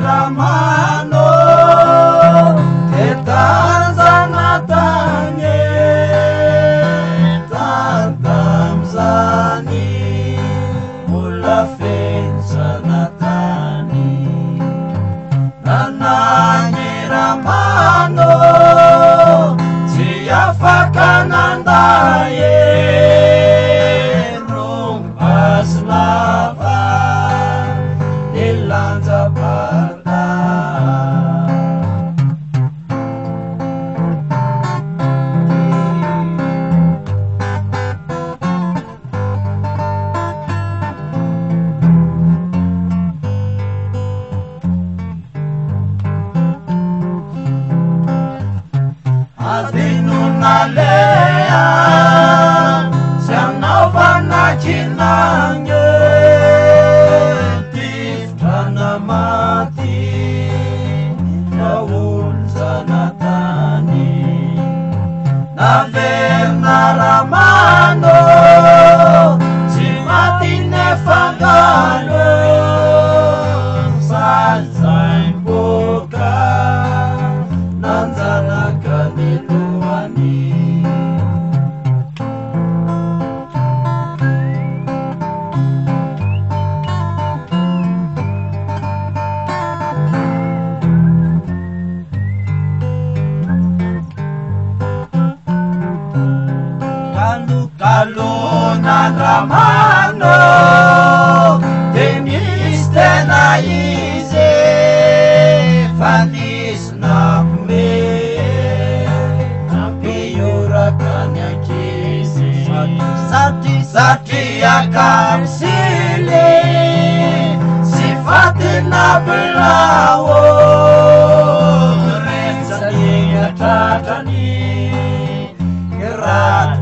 Ramano tetanzanatanye tatamzani mulafensanatani nananye Ramano siafakanandaye rumpaslava nilanza Adinunalea sianauvana chinanye tiftana mati naulzanatani naverna Ramano simatine fangalo sazaimboka nanzanaka niluani kalu-kalunan Ramano temistena ize fanis nakme nampiyurakannya kisi satya kamsili sifatina belawo rensani tatani gerak